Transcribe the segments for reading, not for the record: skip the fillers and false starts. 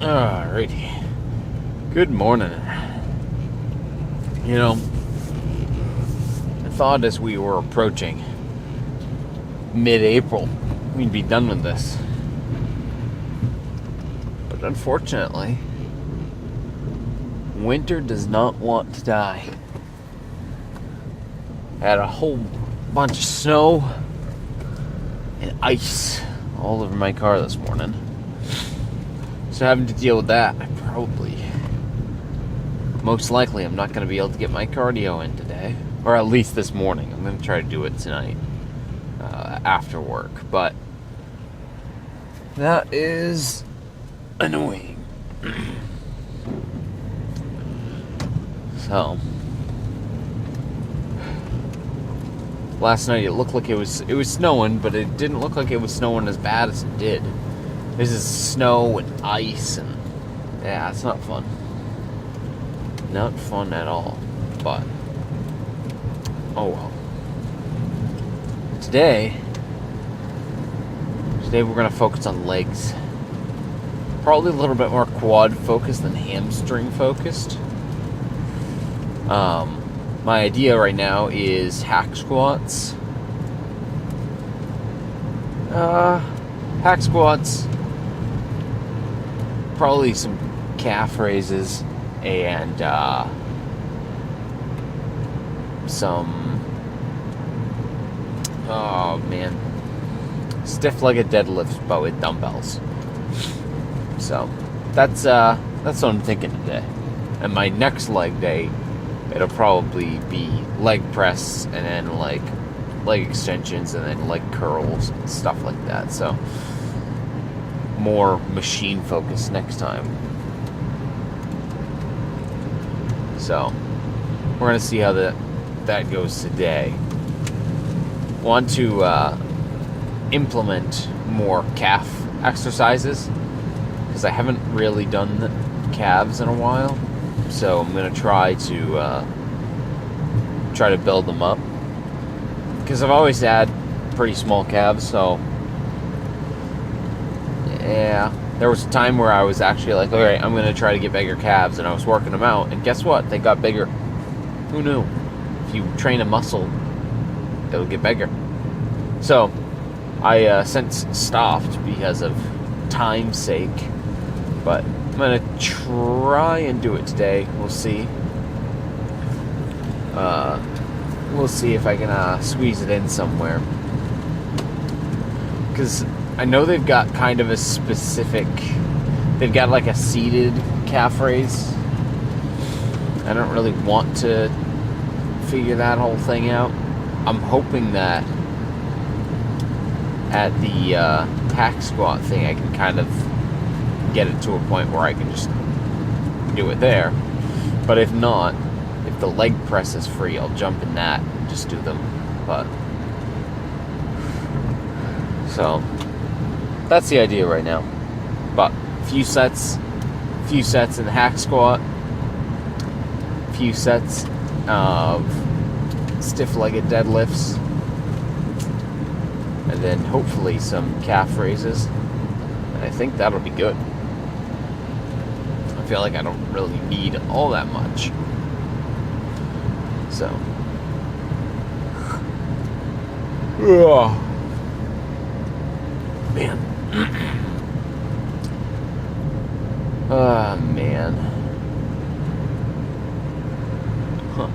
Alrighty. Good morning. You know, I thought as we were approaching mid-April, we'd be done with this. But unfortunately, winter does not want to die. I had a whole bunch of snow and ice all over my car this morning. So having to deal with that, most likely I'm not going to be able to get my cardio in today. Or at least this morning. I'm going to try to do it tonight after work. But that is annoying. So last night it looked like it was snowing, but it didn't look like it was snowing as bad as it did. This is snow and ice, and yeah, it's not fun. Not fun at all. But oh well. Today we're gonna focus on legs. Probably a little bit more quad focused than hamstring focused. My idea right now is hack squats. Hack squats, probably some calf raises, and some stiff-legged deadlifts, but with dumbbells. So that's what I'm thinking today. And my next leg day, it'll probably be leg press, and then like leg extensions, and then leg curls and stuff like that. So more machine focus next time. So we're gonna see how that goes today. Want to implement more calf exercises because I haven't really done calves in a while. So I'm gonna try to build them up because I've always had pretty small calves. So yeah, there was a time where I was actually like, alright, I'm going to try to get bigger calves, and I was working them out, and guess what? They got bigger. Who knew? If you train a muscle, it'll get bigger. So, I since stopped because of time's sake, but I'm going to try and do it today. We'll see. We'll see if I can squeeze it in somewhere. Because I know they've got kind of a specific... They've got like a seated calf raise. I don't really want to figure that whole thing out. I'm hoping that at the hack squat thing I can kind of get it to a point where I can just do it there. But if not, if the leg press is free, I'll jump in that and just do them. But so that's the idea right now. But few sets in the hack squat, few sets of stiff-legged deadlifts, and then hopefully some calf raises. And I think that'll be good. I feel like I don't really need all that much. So man. Oh, man. Huh.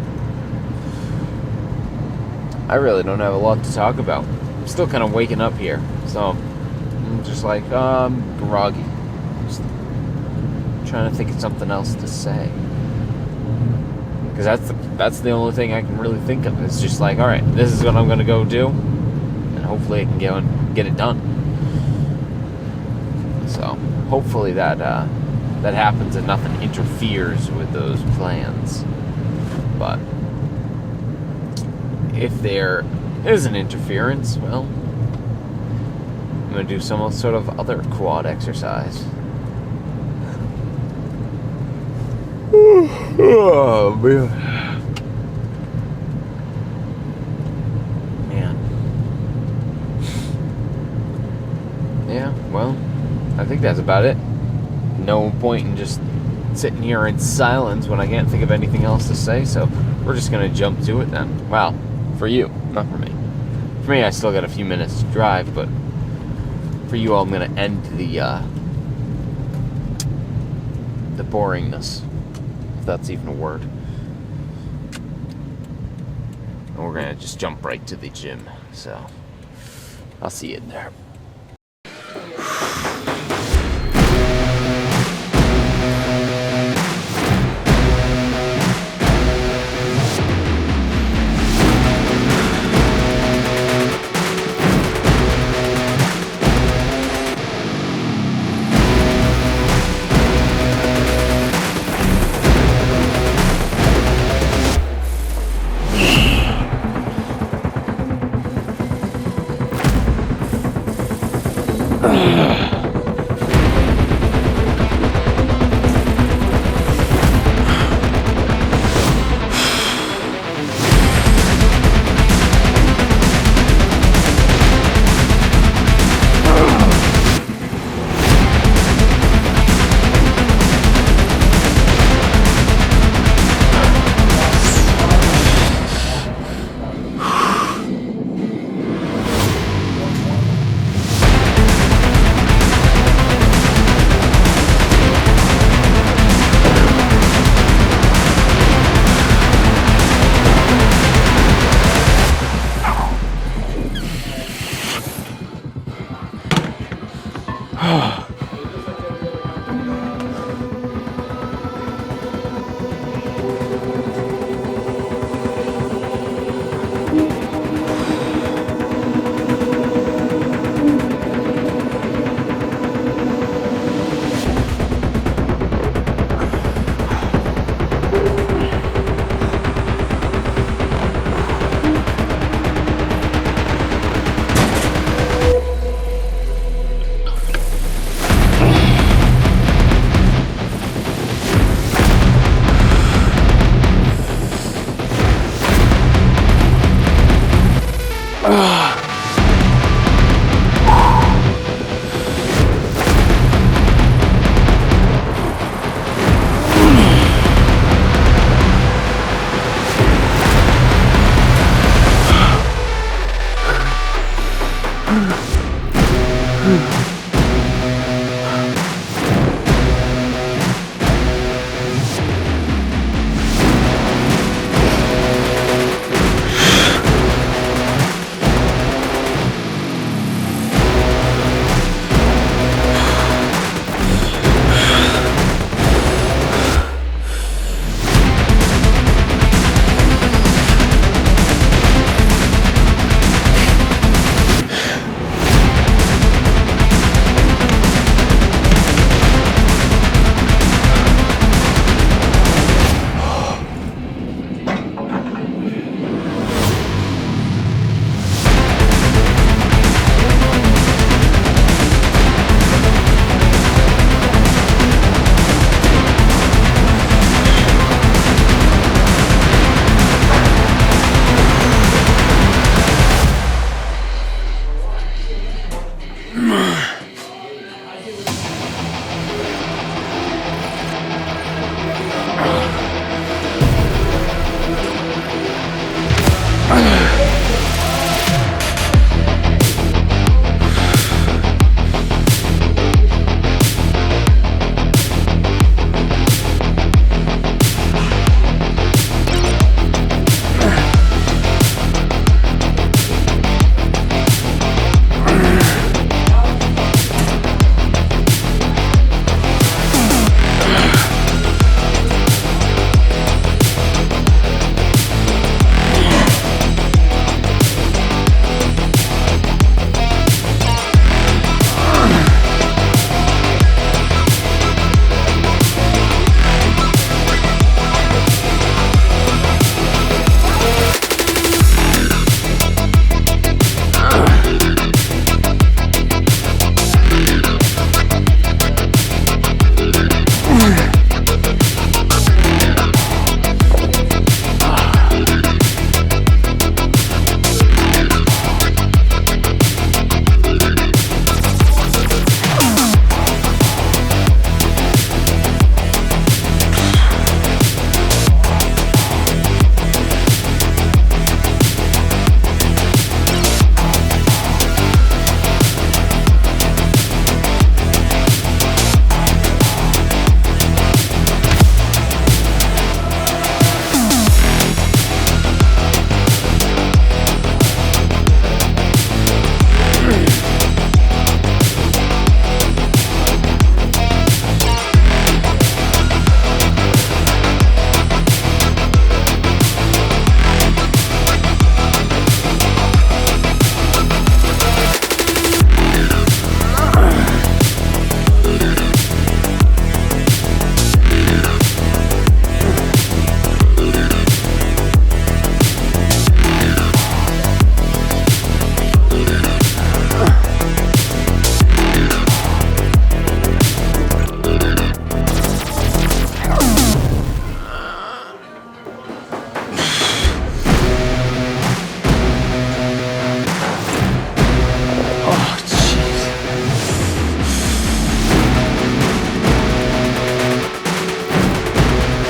I really don't have a lot to talk about. I'm still kind of waking up here, so I'm just like, I'm groggy. Just trying to think of something else to say. Because that's the only thing I can really think of. It's just like, alright, this is what I'm going to go do, and hopefully I can get it done. So hopefully that happens and nothing interferes with those plans. But if there is an interference, well, I'm going to do some sort of other quad exercise. Oh, man. Yeah, well, I think that's about it. no point in just sitting here in silence when I can't think of anything else to say, so we're just going to jump to it then. Well, for you, not for me. For me, I still got a few minutes to drive, but for you all, I'm going to end the boringness, if that's even a word. And we're going to just jump right to the gym, so I'll see you in there.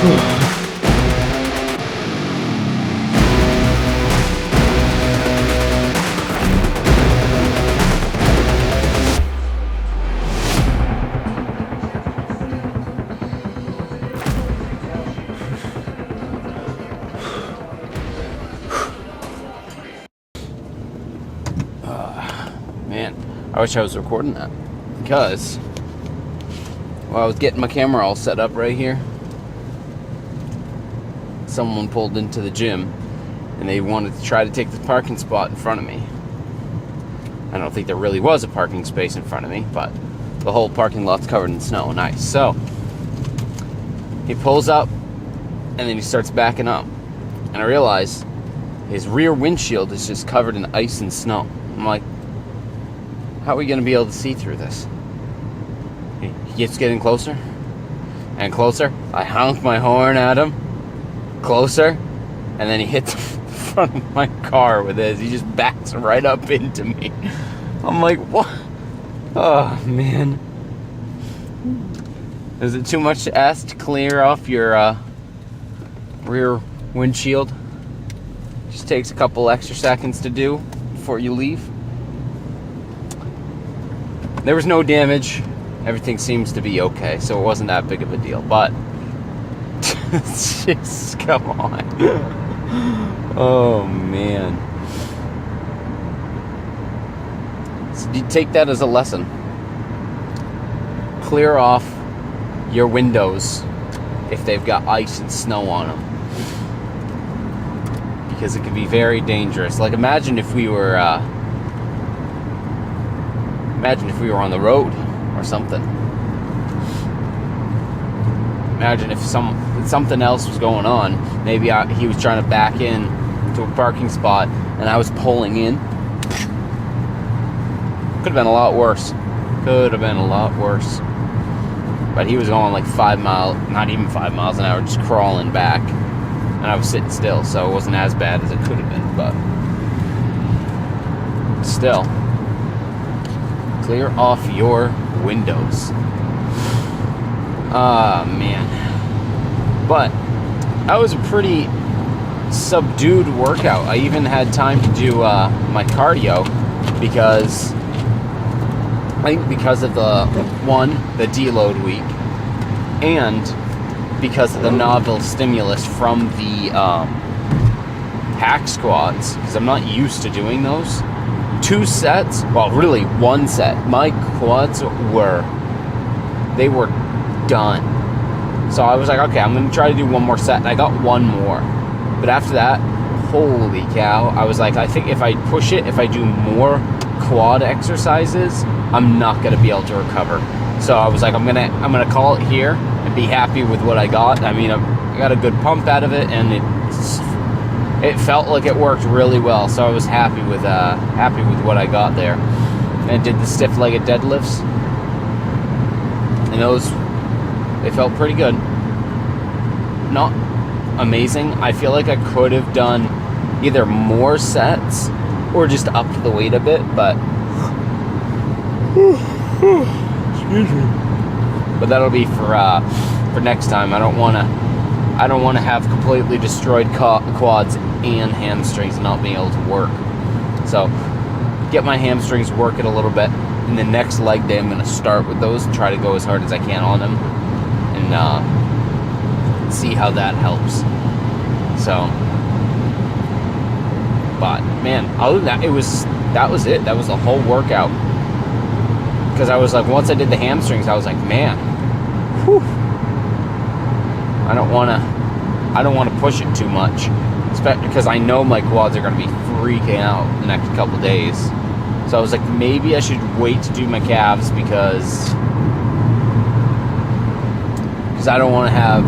Man, I wish I was recording that, because while I was getting my camera all set up right here, someone pulled into the gym and they wanted to try to take the parking spot in front of me. I don't think there really was a parking space in front of me, but the whole parking lot's covered in snow and ice. So he pulls up and then he starts backing up, and I realize his rear windshield is just covered in ice and snow. I'm like, how are we going to be able to see through this? He keeps getting closer and closer. I honk my horn at him. Closer. And then he hits the front of my car with his. He just backs right up into me. I'm like, what? Oh, man. Is it too much to ask to clear off your rear windshield? Just takes a couple extra seconds to do before you leave. There was no damage. Everything seems to be okay, so it wasn't that big of a deal. But just come on. Oh man. So you take that as a lesson. Clear off your windows if they've got ice and snow on them, because it can be very dangerous. Like imagine if we were on the road or something. Imagine if something else was going on. Maybe he was trying to back in to a parking spot and I was pulling in. Could have been a lot worse. But he was going like 5 miles, not even 5 miles an hour, just crawling back. And I was sitting still, so it wasn't as bad as it could have been, but still. Clear off your windows. Ah, man. But that was a pretty subdued workout. I even had time to do my cardio because I think because of the deload week, and because of the novel stimulus from the hack squats, because I'm not used to doing those. 2 sets, well, really 1 set. My quads were done. So I was like, okay, I'm gonna try to do 1 more set, and I got 1 more. But after that, holy cow, I was like, I think if I push it, if I do more quad exercises, I'm not gonna be able to recover. So I was like, I'm gonna call it here and be happy with what I got. I mean, I got a good pump out of it, and it felt like it worked really well. So I was happy with what I got there. And I did the stiff-legged deadlifts, and they felt pretty good. Not amazing. I feel like I could have done either more sets or just upped the weight a bit, but excuse me. But that'll be for next time. I don't want to have completely destroyed quads and hamstrings and not being able to work. So get my hamstrings working a little bit, and the next leg day I'm going to start with those and try to go as hard as I can on them, and see how that helps. So, but man, other than that, that was it. That was the whole workout. Because I was like, once I did the hamstrings, I was like, man, whew, I don't want to push it too much, especially because I know my quads are going to be freaking out the next couple days. So I was like, maybe I should wait to do my calves, because I don't want to have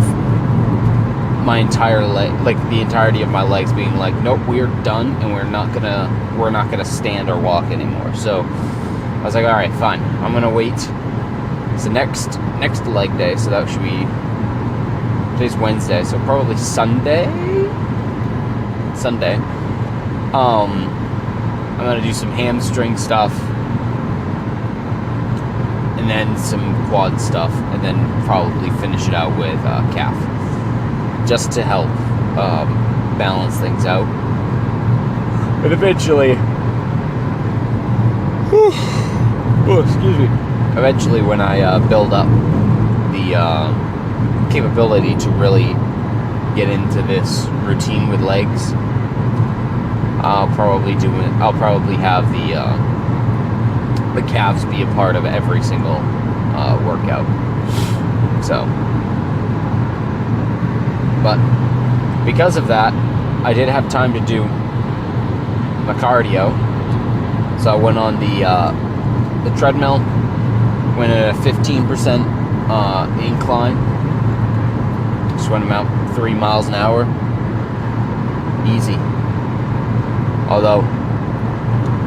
my entire leg, like the entirety of my legs, being like, nope, we're done, and we're not gonna stand or walk anymore. So I was like, all right, fine, I'm gonna wait. It's the next leg day, so that should be, today's Wednesday, so probably Sunday. I'm gonna do some hamstring stuff, and then some quad stuff, and then probably finish it out with calf. just to help balance things out. And eventually, eventually when I build up the capability to really get into this routine with legs, I'll probably have the calves be a part of every single workout. So, but because of that, I did have time to do my cardio. So I went on the treadmill, went at a 15% incline. Just went about 3 miles an hour. Easy. Although,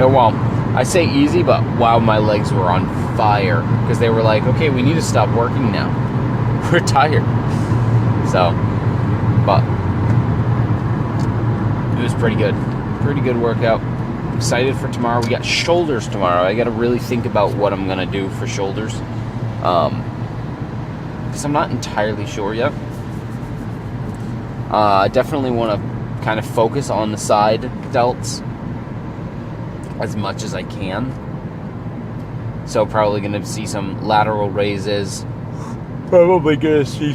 well, I say easy, but wow, my legs were on fire. Because they were like, okay, we need to stop working now. We're tired. So, but it was pretty good. Pretty good workout. Excited for tomorrow. We got shoulders tomorrow. I got to really think about what I'm going to do for shoulders. Because I'm not entirely sure yet. I definitely want to kind of focus on the side delts as much as I can. So probably going to see some lateral raises. Probably going to see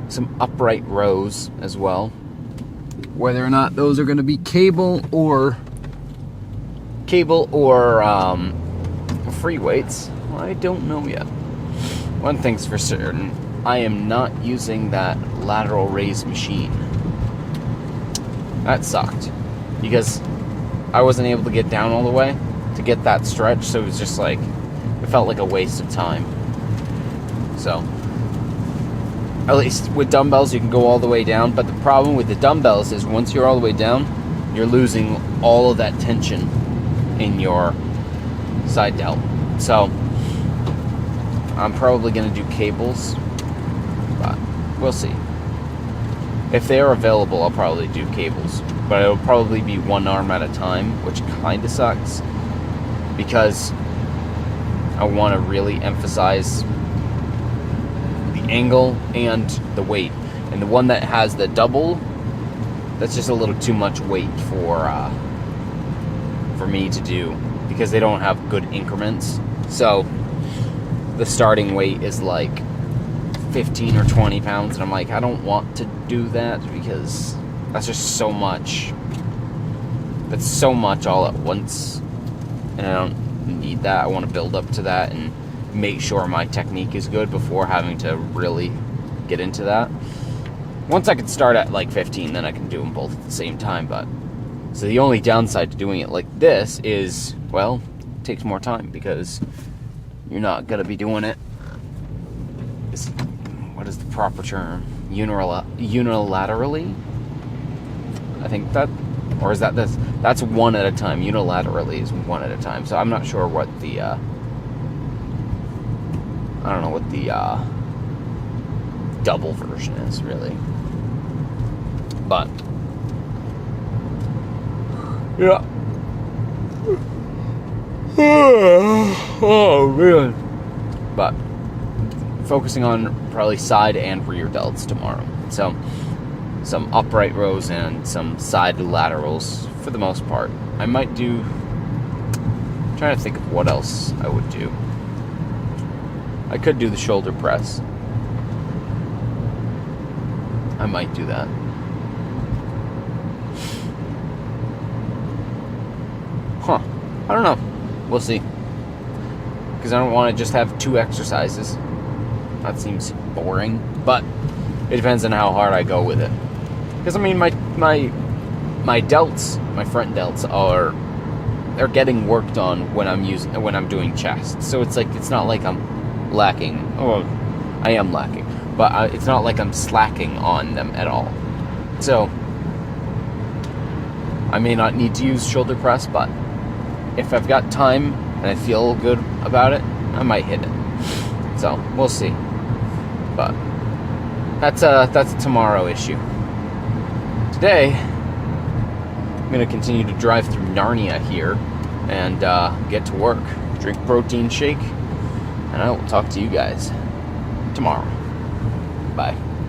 some upright rows as well. Whether or not those are going to be cable or free weights, well, I don't know yet. One thing's for certain, I am not using that lateral raise machine. That sucked because I wasn't able to get down all the way to get that stretch, so it was just like, it felt like a waste of time. So at least with dumbbells you can go all the way down, but the problem with the dumbbells is once you're all the way down, you're losing all of that tension in your side delt. So I'm probably going to do cables, but we'll see. If they are available, I'll probably do cables, but it'll probably be one arm at a time, which kind of sucks because I want to really emphasize the angle and the weight. And the one that has the double, that's just a little too much weight for me to do because they don't have good increments. So the starting weight is like 15 or 20 pounds, and I'm like, I don't want to do that because that's just so much. That's so much all at once, and I don't need that. I want to build up to that and make sure my technique is good before having to really get into that. Once I can start at like 15, then I can do them both at the same time. But so the only downside to doing it like this is, well, it takes more time because you're not going to be doing it. What is the proper term? Unilaterally? I think that, or is that's one at a time. Unilaterally is one at a time. So I'm not sure what the I don't know what the double version is really. But yeah. Oh man. But focusing on probably side and rear delts tomorrow. So some upright rows and some side laterals for the most part. I might do, I'm trying to think of what else I would do. I could do the shoulder press. I might do that. Huh. I don't know. We'll see. Because I don't want to just have two exercises. That seems boring. But it depends on how hard I go with it. Because I mean, my delts, my front delts they're getting worked on when I'm doing chest. So it's like, it's not like I'm lacking. Oh, I am lacking. But it's not like I'm slacking on them at all. So I may not need to use shoulder press, but if I've got time and I feel good about it, I might hit it. So we'll see. But that's a tomorrow issue. Today, I'm going to continue to drive through Narnia here and get to work, drink protein shake, and I will talk to you guys tomorrow. Bye.